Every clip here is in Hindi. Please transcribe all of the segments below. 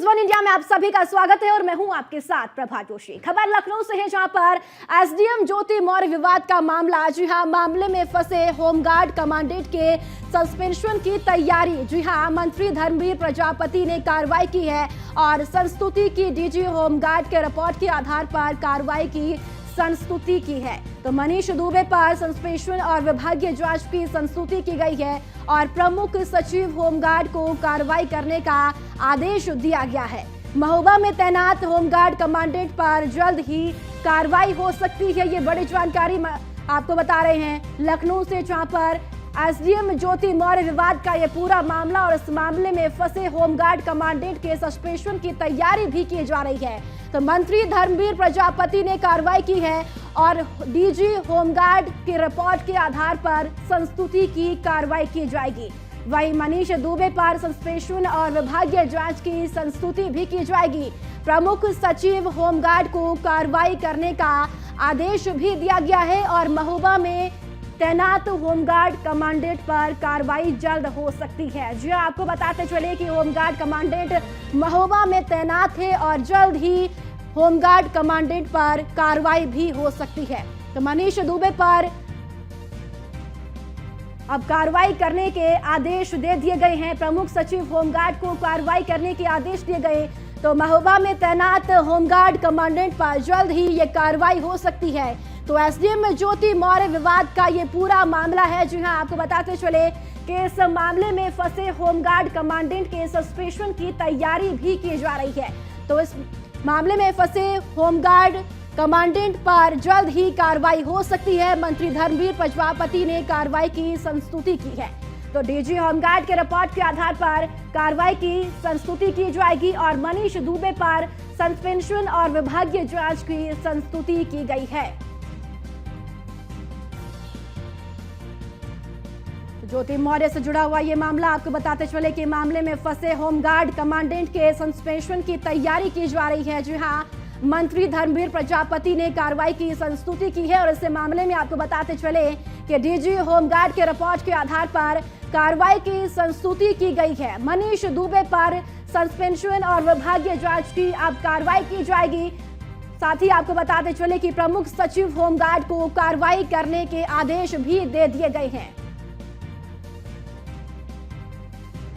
वन इंडिया में आप सभी का स्वागत है और मैं हूं आपके साथ प्रभा जोशी। खबर लखनऊ से है, जहां पर एसडीएम ज्योति मौर्य विवाद का मामला, जी हां, मामले में फंसे होमगार्ड कमांडेंट के सस्पेंशन की तैयारी। जी हां, मंत्री धर्मवीर प्रजापति ने कार्रवाई की है और संस्तुति की डीजी होमगार्ड के रिपोर्ट के आधार पर कार्रवाई की संस्तुति की है। तो मनीष दुबे पर सस्पेंशन और विभागीय जांच की संस्तुति की गई है और प्रमुख सचिव होमगार्ड को कार्रवाई करने का आदेश दिया गया है। महोबा में तैनात होमगार्ड कमांडेंट पर जल्द ही कार्रवाई हो सकती है। ये बड़ी जानकारी आपको बता रहे हैं लखनऊ से, जहां पर एसडीएम ज्योति मौर्य विवाद का ये पूरा मामला और इस मामले में फंसे होमगार्ड कमांडेंट के सस्पेंशन की तैयारी भी की जा रही है। तो मंत्री धर्मवीर प्रजापति ने कार्रवाई की है और डीजी होमगार्ड की रिपोर्ट के आधार पर संस्तुति की कार्रवाई की जाएगी। वहीं मनीष दुबे पर सस्पेंशन और विभागीय जांच की संस्तुति भी की जाएगी। प्रमुख सचिव होमगार्ड को कार्रवाई करने का आदेश भी दिया गया है और महोबा में तैनात होमगार्ड कमांडेंट पर कार्रवाई जल्द हो सकती है। जी आपको बताते चले कि होमगार्ड कमांडेंट महोबा में तैनात है और जल्द ही होमगार्ड कमांडेंट पर कार्रवाई भी हो सकती है। तो मनीष दुबे पर अब कार्रवाई करने के आदेश दे दिए गए हैं। प्रमुख सचिव होमगार्ड को कार्रवाई करने के आदेश दिए गए। तो महोबा में तैनात होमगार्ड कमांडेंट पर जल्द ही ये कार्रवाई हो सकती है। तो एसडीएम ज्योति मौर्य विवाद का ये पूरा मामला है। जी हां, आपको बताते चले कि इस मामले में फंसे होमगार्ड कमांडेंट के सस्पेंशन की तैयारी भी की जा रही है। तो इस मामले में फंसे होमगार्ड कमांडेंट पर जल्द ही कार्रवाई हो सकती है। मंत्री धर्मवीर प्रजापति ने कार्रवाई की संस्तुति की है। तो डीजी होमगार्ड के रिपोर्ट के आधार पर कार्रवाई की संस्तुति की जाएगी और मनीष दुबे पर सस्पेंशन और विभागीय जांच की संस्तुति की गई है। ज्योति मौर्य से जुड़ा हुआ ये मामला आपको बताते चले कि मामले में फंसे होमगार्ड कमांडेंट के सस्पेंशन की तैयारी की जा रही है। जी हां, मंत्री धर्मवीर प्रजापति ने कार्रवाई की संस्तुति की है और इस मामले में आपको बताते चले कि डीजी होमगार्ड के रिपोर्ट के आधार पर कार्रवाई की संस्तुति की गई है। मनीष दुबे पर सस्पेंशन और विभागीय जांच की अब कार्रवाई की जाएगी। साथ ही आपको बताते चले कि प्रमुख सचिव होमगार्ड को कार्रवाई करने के आदेश भी दे दिए गए हैं।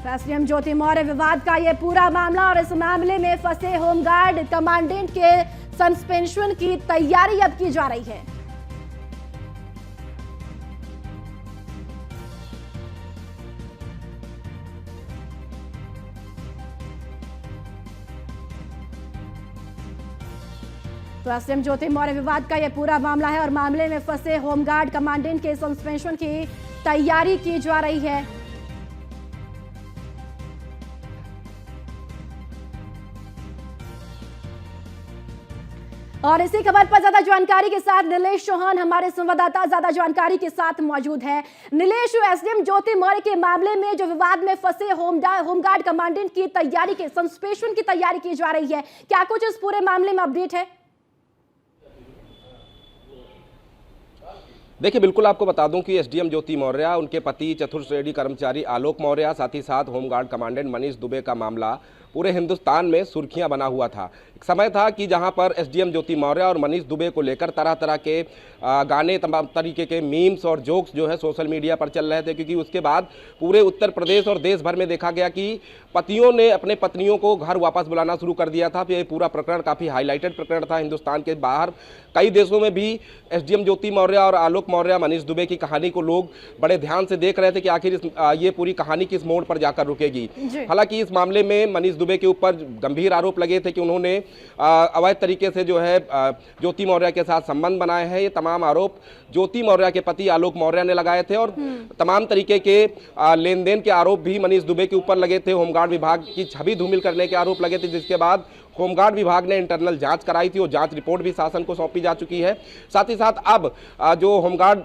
एसडीएम ज्योति मौर्य विवाद का ये पूरा मामला और इस मामले में फंसे होमगार्ड कमांडेंट के सस्पेंशन की तैयारी अब की जा रही है। तो एसडीएम ज्योति मौर्य विवाद का ये पूरा मामला है और मामले में फंसे होमगार्ड कमांडेंट के सस्पेंशन की तैयारी की जा रही है। और इसी खबर पर ज्यादा जानकारी के साथ नीलेश चौहान हमारे संवाददाता ज्यादा जानकारी के साथ मौजूद है। नीलेश, एसडीएम ज्योति मौर्य के मामले में जो विवाद में फंसे होमगार्ड कमांडेंट की तैयारी के सस्पेंशन की तैयारी की जा रही है, क्या कुछ इस पूरे मामले में अपडेट है? देखिए, बिल्कुल आपको बता दूं कि एसडीएम ज्योति मौर्य, उनके पति चतुर्थ श्रेणी कर्मचारी आलोक मौर्य, साथ ही साथ होमगार्ड कमांडेंट मनीष दुबे का मामला पूरे हिंदुस्तान में सुर्खियां बना हुआ था। एक समय था कि जहां पर एसडीएम ज्योति मौर्य और मनीष दुबे को लेकर तरह तरह के गाने, तमाम तरीके के मीम्स और जोक्स जो है सोशल मीडिया पर चल रहे थे, क्योंकि उसके बाद पूरे उत्तर प्रदेश और देश भर में देखा गया कि पतियों ने अपने पत्नियों को घर वापस बुलाना शुरू कर दिया था। ये पूरा प्रकरण काफ़ी हाईलाइटेड प्रकरण था। हिंदुस्तान के बाहर कई देशों में भी एसडीएम ज्योति मौर्य और आलोक मौर्य, मनीष दुबे की कहानी को लोग बड़े ध्यान से देख रहे थे कि आखिर ये पूरी कहानी किस मोड़ पर जाकर रुकेगी। हालांकि इस मामले में मनीष दुबे के ऊपर गंभीर आरोप लगे थे कि उन्होंने अवैध तरीके से जो है ज्योति मौर्य के साथ संबंध बनाए हैं। ये तमाम आरोप ज्योति मौर्य के पति आलोक मौर्य ने लगाए थे और तमाम तरीके के लेन देन के आरोप भी मनीष दुबे के ऊपर लगे थे। होमगार्ड विभाग की छवि धूमिल करने के आरोप लगे थे, जिसके बाद होमगार्ड विभाग ने इंटरनल जांच कराई थी और जांच रिपोर्ट भी शासन को सौंपी जा चुकी है। साथ ही साथ अब जो होमगार्ड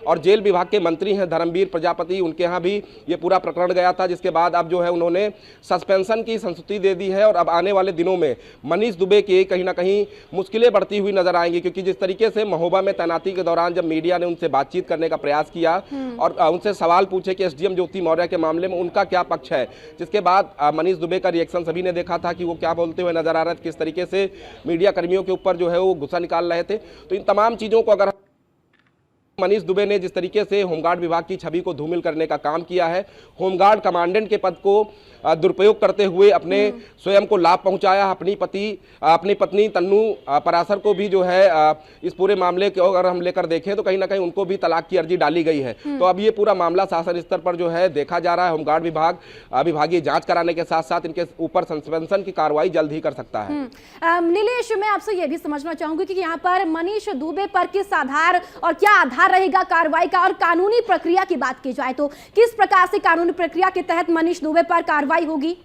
और जेल विभाग के मंत्री हैं धर्मवीर प्रजापति, उनके यहाँ भी ये पूरा प्रकरण गया था, जिसके बाद अब जो है उन्होंने सस्पेंशन की संस्तुति दे दी है और अब आने वाले दिनों में मनीष दुबे की कहीं ना कहीं मुश्किलें बढ़ती हुई नजर आएंगी, क्योंकि जिस तरीके से महोबा में तैनाती के दौरान जब मीडिया ने उनसे बातचीत करने का प्रयास किया और उनसे सवाल पूछे कि एसडीएम ज्योति मौर्य के मामले में उनका क्या पक्ष है, जिसके बाद मनीष दुबे का रिएक्शन सभी ने देखा था कि वो क्या बोलते हुए नजर आ रहे थे, किस तरीके से मीडिया कर्मियों के ऊपर जो है वो गुस्सा निकाल रहे थे। तो इन तमाम चीजों को अगर मनीष दुबे ने जिस तरीके से होमगार्ड विभाग की छवि को धूमिल करने का काम किया है, होमगार्ड कमांडेंट के पद को दुरुपयोग करते हुए अपने स्वयं को लाभ पहुंचाया, अपनी पत्नी तन्नू परासर को भी जो है इस पूरे मामले को अगर हम लेकर देखें तो कहीं ना कहीं उनको भी तलाक की अर्जी डाली गई है। तो अब ये पूरा मामला शासन स्तर पर जो है देखा जा रहा है। होमगार्ड विभाग विभागीय जांच कराने के साथ साथ इनके ऊपर सस्पेंशन की कार्रवाई जल्द ही कर सकता है। नीलेश, मैं आपसे ये भी समझना चाहूंगी कि यहाँ पर मनीष दुबे पर किस आधार और क्या आधार रहेगा कार्रवाई का, और कानूनी प्रक्रिया की बात की जाए तो किस प्रकार से कानूनी प्रक्रिया के तहत मनीष दुबे पर कार्रवाई होगी?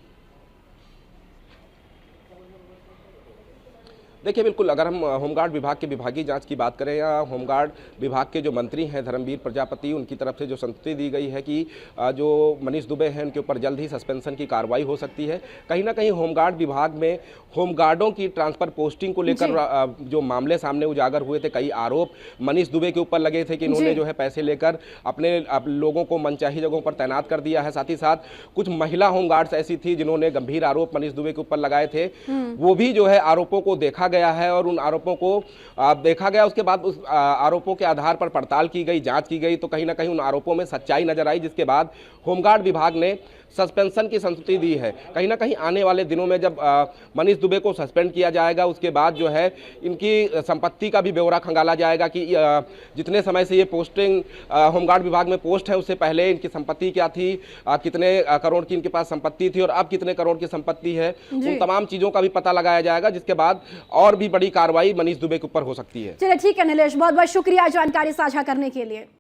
देखिए, बिल्कुल अगर हम होमगार्ड विभाग के विभागीय जांच की बात करें या होमगार्ड विभाग के जो मंत्री हैं धर्मवीर प्रजापति, उनकी तरफ से जो संस्तुति दी गई है कि जो मनीष दुबे हैं उनके ऊपर जल्द ही सस्पेंशन की कार्रवाई हो सकती है। कहीं ना कहीं होमगार्ड विभाग में होमगार्डों की ट्रांसफर पोस्टिंग को लेकर जो मामले सामने उजागर हुए थे, कई आरोप मनीष दुबे के ऊपर लगे थे कि इन्होंने जो है पैसे लेकर अपने लोगों को मनचाही जगहों पर तैनात कर दिया है। साथ ही साथ कुछ महिला होमगार्ड्स ऐसी थी जिन्होंने गंभीर आरोप मनीष दुबे के ऊपर लगाए थे, वो भी जो है आरोपों को देखा गया है और उन आरोपों को देखा गया। उसके बाद उस आरोपों के आधार पर पड़ताल की गई, जांच की गई, तो कहीं ना कहीं उन आरोपों में सच्चाई नजर आई, जिसके बाद होमगार्ड विभाग ने सस्पेंशन की संस्तुति दी है। कहीं ना कहीं आने वाले दिनों में जब मनीष दुबे को सस्पेंड किया जाएगा, उसके बाद जो है इनकी संपत्ति का भी ब्यौरा खंगाला जाएगा कि जितने समय से ये पोस्टिंग होमगार्ड विभाग में पोस्ट है उससे पहले इनकी संपत्ति क्या थी, कितने करोड़ की इनके पास संपत्ति थी और अब कितने करोड़ की संपत्ति है, उन तमाम चीजों का भी पता लगाया जाएगा, जिसके बाद और भी बड़ी कार्रवाई मनीष दुबे के ऊपर हो सकती है। चलिए ठीक है नीलेश, बहुत बहुत शुक्रिया जानकारी साझा करने के लिए।